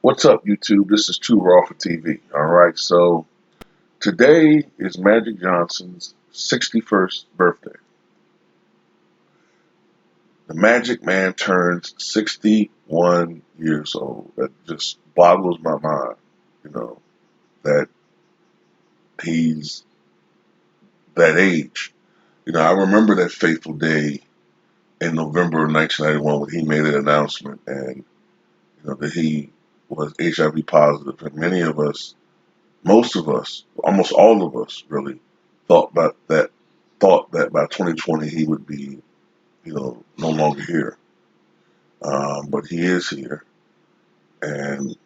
What's up, YouTube? This is Too Raw for TV. All right, so today is Magic Johnson's 61st birthday. The Magic Man turns 61 years old. That just boggles my mind, you know, that he's that age. I remember that fateful day in November of 1991 when he made an announcement and, that he was HIV positive. And many of us, most of us, almost all of us really thought that by 2020 he would be, no longer here. But he is here, and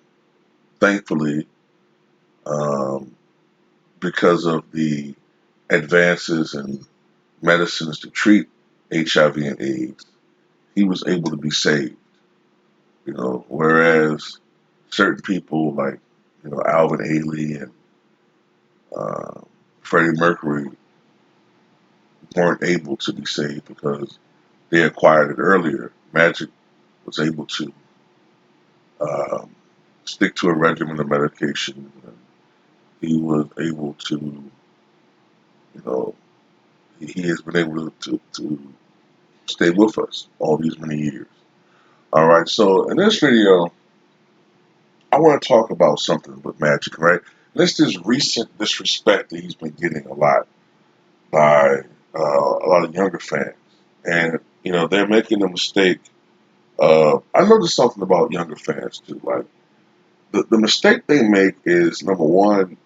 thankfully, um, because of the advances in medicines to treat HIV and AIDS, he was able to be saved. Whereas certain people like, Alvin Ailey and uh, Freddie Mercury weren't able to be saved because they acquired it earlier. Magic was able to um, stick to a regimen of medication. And he was able to, you know, he has been able to stay with us all these many years. All right, so in this video, I want to talk about something with Magic, right? This is recent disrespect that he's been getting a lot by a lot of younger fans. And, they're making the mistake. I noticed something about younger fans too. Like the mistake they make is number one,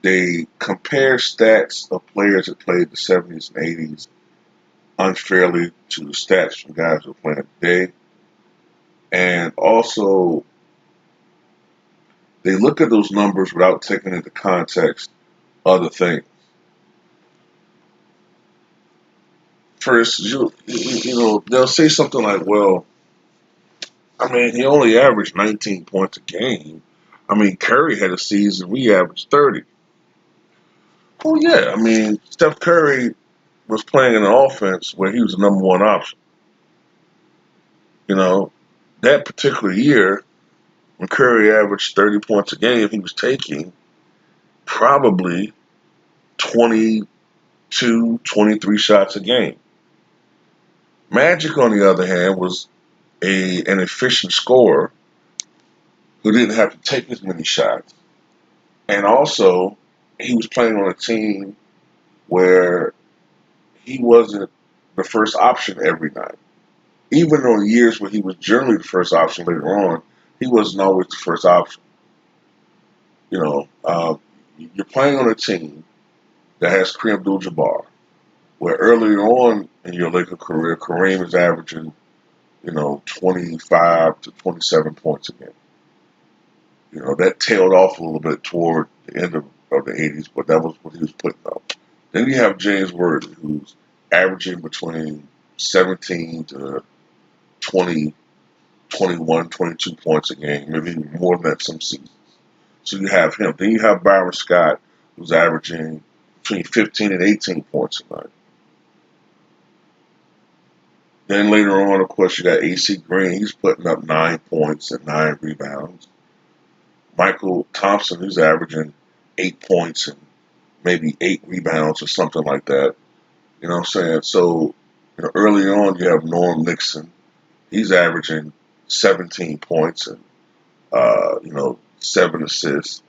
they compare stats of players that played the 70s and 80s unfairly to the stats from guys who are playing today. And also, they look at those numbers without taking into context other things. First, they'll say something like, well, I mean, he only averaged 19 points a game. I mean, Curry had a season, we averaged 30. Well, yeah, I mean, Steph Curry was playing in an offense where he was the number one option. You know, that particular year, when Curry averaged 30 points a game, he was taking probably 22, 23 shots a game. Magic, on the other hand, was an efficient scorer who didn't have to take as many shots. And also, he was playing on a team where he wasn't the first option every night. Even on years where he was generally the first option later on, he wasn't always the first option. You know, you're playing on a team that has Kareem Abdul-Jabbar, where earlier on in your Laker career, Kareem is averaging, 25 to 27 points a game. That tailed off a little bit toward the end of the 80s, but that was what he was putting up. Then you have James Worthy, who's averaging between 17 to 20, 21, 22 points a game, maybe even more than that some seasons. So you have him. Then you have Byron Scott, who's averaging between 15 and 18 points a night. Then later on, of course, you got AC Green. He's putting up 9 points and 9 rebounds. Michael Thompson, who's averaging 8 points and maybe 8 rebounds or something like that. You know what I'm saying? So, early on, you have Norm Nixon. He's averaging 17 points and, 7 assists.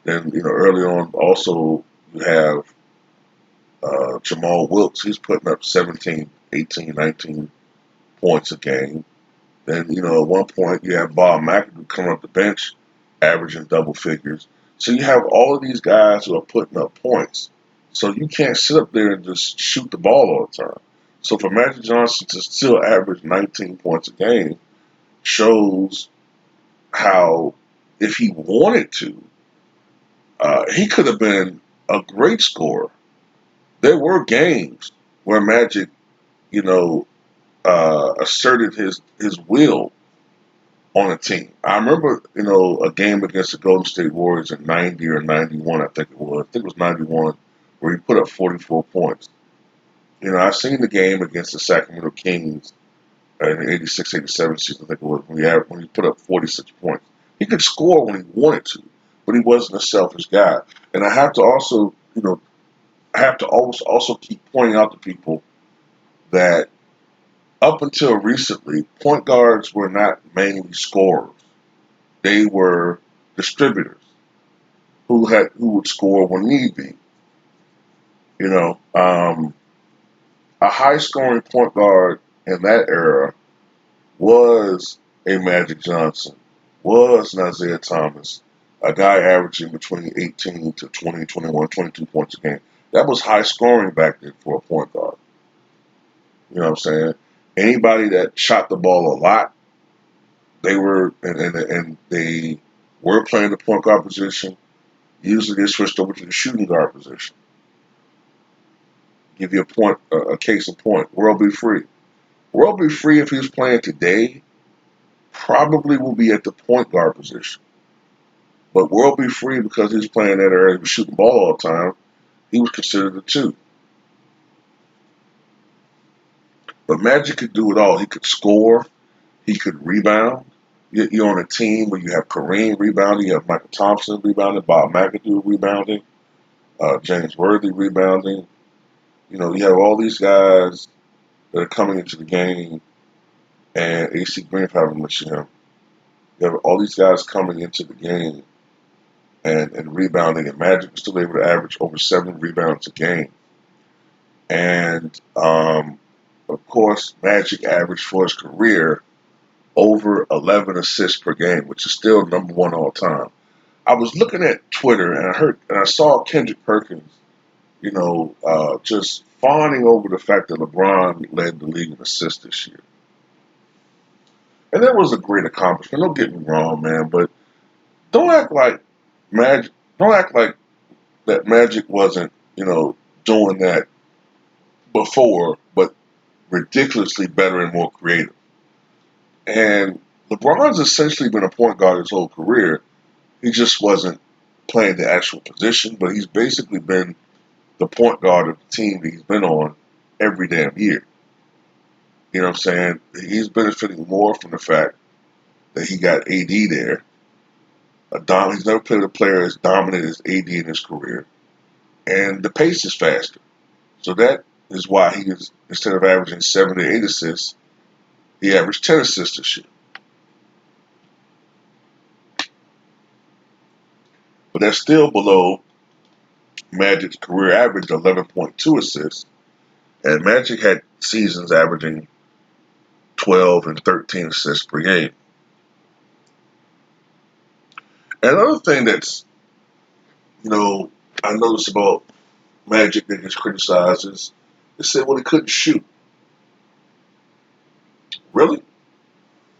Then, early on, also, you have Jamal Wilkes. He's putting up 17, 18, 19 points a game. Then, at one point, you have Bob McAdoo coming up the bench, averaging double figures. So you have all of these guys who are putting up points. So you can't sit up there and just shoot the ball all the time. So for Magic Johnson to still average 19 points a game shows how, if he wanted to, he could have been a great scorer. There were games where Magic, you know, asserted his will on a team. I remember, a game against the Golden State Warriors in 90 or 91, I think it was. I think it was 91, where he put up 44 points. I've seen the game against the Sacramento Kings in the 86-87 season, I think it was, when he put up 46 points. He could score when he wanted to, but he wasn't a selfish guy. And I have to also, I have to always also keep pointing out to people that up until recently, point guards were not mainly scorers. They were distributors who would score when need be. You know, a high scoring point guard in that era was a Magic Johnson, was an Isaiah Thomas, a guy averaging between 18 to 20, 21, 22 points a game. That was high scoring back then for a point guard. You know what I'm saying? Anybody that shot the ball a lot, they were and they were playing the point guard position. Usually they switched over to the shooting guard position. Give you a case in point. World Be Free. World Be Free, if he was playing today, probably will be at the point guard position. But World Be Free, because he was playing that area, he was shooting the ball all the time, he was considered a two. But Magic could do it all. He could score, he could rebound. You're on a team where you have Kareem rebounding, you have Michael Thompson rebounding, Bob McAdoo rebounding, James Worthy rebounding. You have all these guys that are coming into the game, and AC Green probably mentioned him. You have all these guys coming into the game and rebounding, and Magic was still able to average over 7 rebounds a game. And of course, Magic averaged for his career over 11 assists per game, which is still number one all time. I was looking at Twitter and I saw Kendrick Perkins, just fawning over the fact that LeBron led the league in assists this year. And that was a great accomplishment. Don't get me wrong, man, but don't act like Magic. Don't act like that Magic wasn't, doing that before, but ridiculously better and more creative. And LeBron's essentially been a point guard his whole career. He just wasn't playing the actual position, but he's basically been the point guard of the team that he's been on every damn year. You know what I'm saying? He's benefiting more from the fact that he got AD there. He's never played with a player as dominant as AD in his career. And the pace is faster. So that is why he is, instead of averaging 7 to 8 assists, he averaged 10 assists this year. But that's still below Magic's career average of 11.2 assists. And Magic had seasons averaging 12 and 13 assists per game. And another thing that's, I noticed about Magic that gets criticized is they said, well, he couldn't shoot. Really?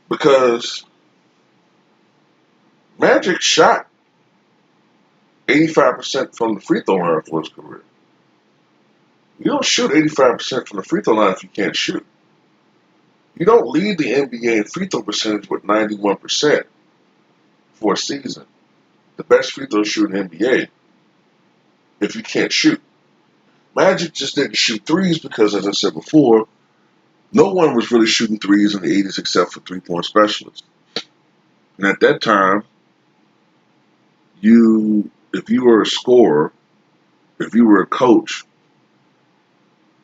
Because Magic shot 85% from the free throw line for his career. You don't shoot 85% from the free throw line if you can't shoot. You don't lead the NBA in free throw percentage with 91% for a season. The best free throw shooter in the NBA if you can't shoot. Magic just didn't shoot threes because, as I said before, no one was really shooting threes in the 80s except for three-point specialists. And at that time, if you were a scorer, if you were a coach,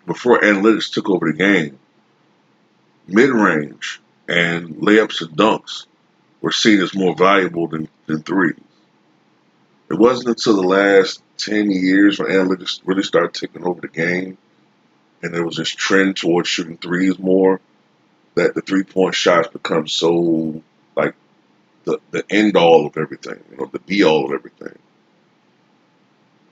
before analytics took over the game, mid-range and layups and dunks were seen as more valuable than threes. It wasn't until the last 10 years when analytics really started taking over the game and there was this trend towards shooting threes more that the three-point shots become so, like, the end-all of everything, the be-all of everything.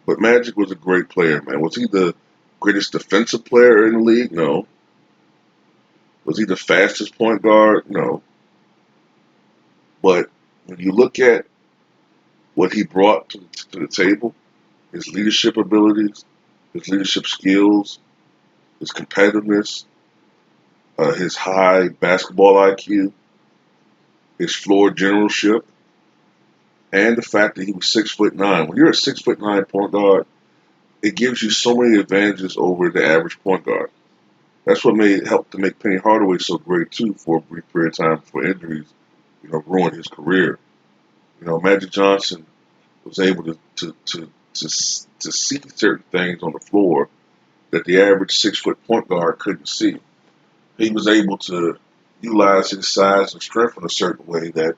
But Magic was a great player, man. Was he the greatest defensive player in the league? No. Was he the fastest point guard? No. But when you look at what he brought to the table, his leadership abilities, his leadership skills, his competitiveness, his high basketball IQ, his floor generalship, and the fact that he was 6'9". When you're a 6'9" point guard, it gives you so many advantages over the average point guard. That's what helped to make Penny Hardaway so great too for a brief period of time before injuries, ruined his career. Magic Johnson was able to see certain things on the floor that the average 6 foot point guard couldn't see. He was able to utilize his size and strength in a certain way that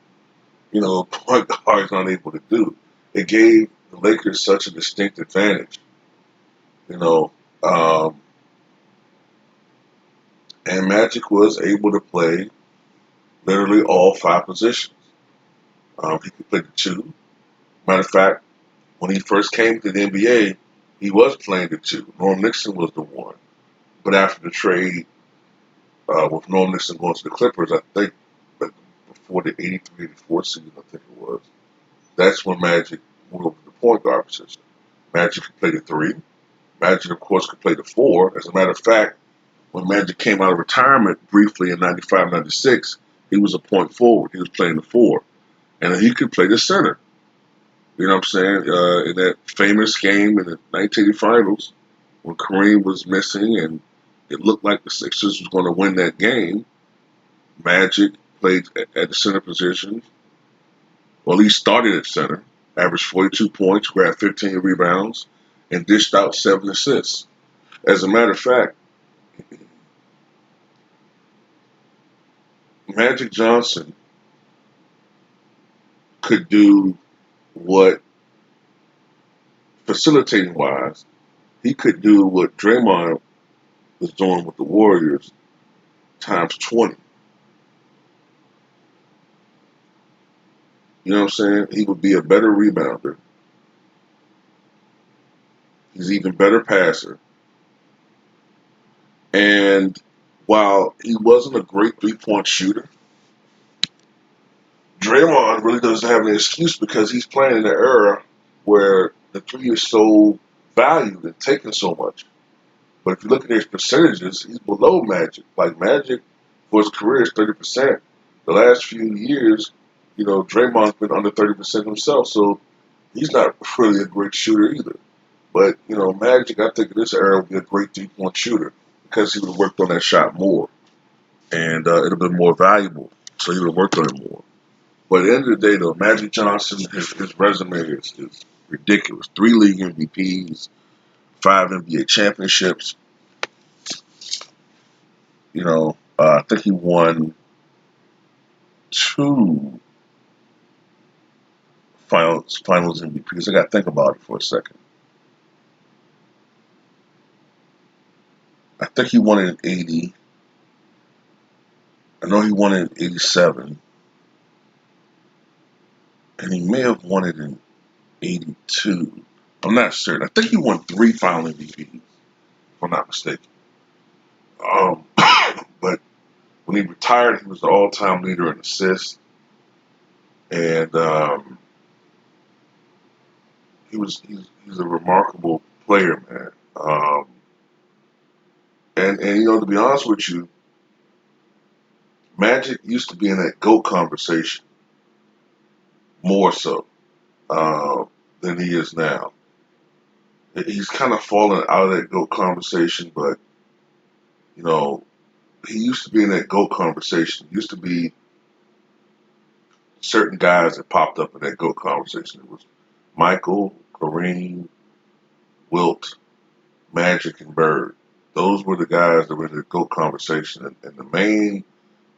point guards aren't able to do. It gave the Lakers such a distinct advantage, you know. Um, and Magic was able to play literally all five positions. He could play the two. Matter of fact, when he first came to the NBA, he was playing the two. Norm Nixon was the one. But after the trade with Norm Nixon going to the Clippers, I think like, before the 83-84 season, I think it was, that's when Magic moved over to the point guard position. Magic could play the three. Magic, of course, could play the four. As a matter of fact, when Magic came out of retirement briefly in 95, 96, he was a point forward. He was playing the four. And he could play the center. You know what I'm saying? In that famous game in the 1980 finals, when Kareem was missing and it looked like the Sixers was going to win that game, Magic played at the center position. Well, he started at center, averaged 42 points, grabbed 15 rebounds, and dished out 7 assists. As a matter of fact, Magic Johnson could do what, facilitating wise, he could do what Draymond was doing with the Warriors times 20. You know what I'm saying? He would be a better rebounder. He's even better passer. And while he wasn't a great 3 point shooter, Draymond really doesn't have an excuse because he's playing in an era where the three is so valued and taken so much. But if you look at his percentages, he's below Magic. Like Magic, for his career, is 30%. The last few years, Draymond's been under 30% himself, so he's not really a great shooter either. But, Magic, I think in this era would be a great 3 point shooter because he would have worked on that shot more and it would have been more valuable. So he would have worked on it more. But at the end of the day, though, Magic Johnson, his resume is ridiculous. 3 league MVPs, 5 NBA championships. I think he won 2 finals MVPs. I got to think about it for a second. I think he won it in 80. I know he won it in 87. And he may have won it in 82. I'm not certain. I think he won 3 final MVPs, if I'm not mistaken. Um, but when he retired, he was the all-time leader in assists, and he's a remarkable player, man. And to be honest with you, Magic used to be in that GOAT conversation more so uh, than he is now. He's kind of fallen out of that GOAT conversation, but you know he used to be in that GOAT conversation. Used to be certain guys that popped up in that GOAT conversation. It was Michael, Kareem, Wilt, Magic, and Bird. Those were the guys that were in the GOAT conversation. And the main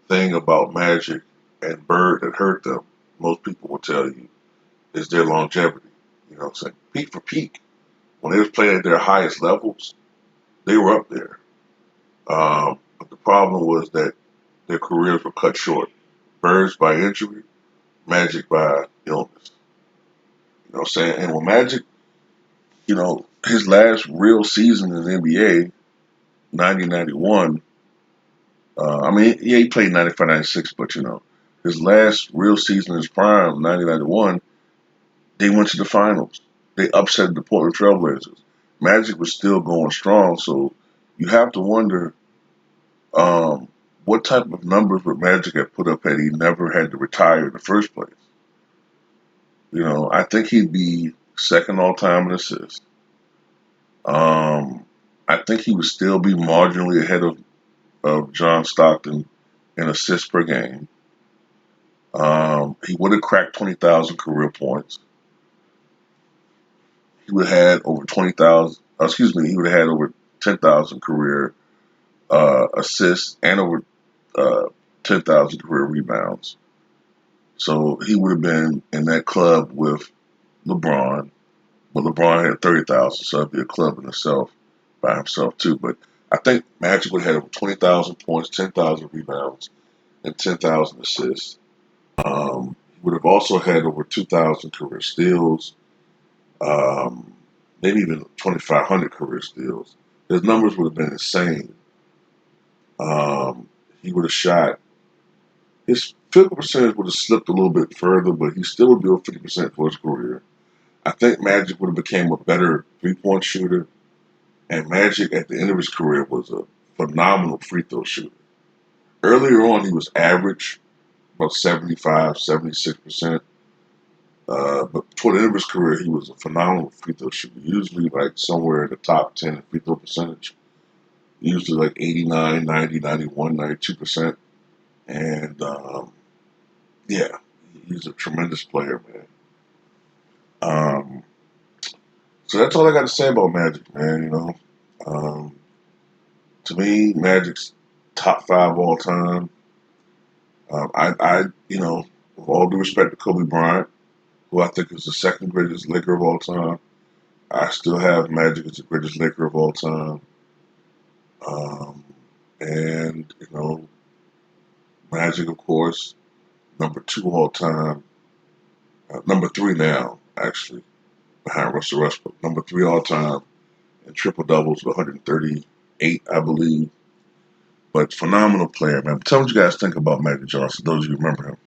thing about Magic and Bird that hurt them, most people will tell you, is their longevity. You know what I'm saying? Peak for peak. When they was playing at their highest levels, they were up there. But the problem was that their careers were cut short. Bird's by injury, Magic by illness. You know what I'm saying? And when Magic, his last real season in the NBA, 90-91, I mean, yeah, he played 95-96, but, his last real season in his prime, 90-91, they went to the finals. They upset the Portland Trailblazers. Magic was still going strong, so you have to wonder what type of numbers would Magic have put up had he never had to retire in the first place. I think he'd be second all time in assists. I think he would still be marginally ahead of John Stockton in assists per game. He would have cracked 20,000 career points. He would have had over 20,000. Excuse me. He would have had over 10,000 career assists and over uh, 10,000 career rebounds. So he would have been in that club with LeBron. But LeBron had 30,000, so it'd be a club in itself by himself too. But I think Magic would have had over 20,000 points, 10,000 rebounds, and 10,000 assists. He would have also had over 2,000 career steals, um, maybe even 2,500 career steals. His numbers would have been insane. Um, he would have shot, his field goal percentage would have slipped a little bit further, but he still would be over 50% for his career. I think Magic would have became a better three-point shooter, and Magic at the end of his career was a phenomenal free throw shooter. Earlier on, he was average, about 75, 76%. But toward the end of his career, he was a phenomenal free throw shooter. Usually, like somewhere in the top 10 in free throw percentage. Usually, like 89, 90, 91, 92%. And yeah, he's a tremendous player, man. Um, so that's all I got to say about Magic, man. Um, to me, Magic's top five all time. With all due respect to Kobe Bryant, who I think is the second greatest Laker of all time, I still have Magic as the greatest Laker of all time. Um, and, Magic, of course, number two all time, number three now, actually, behind Russell Westbrook. Number three all time in triple doubles with 138, I believe. But phenomenal player, man. Tell me what you guys think about Magic Johnson, those of you who remember him.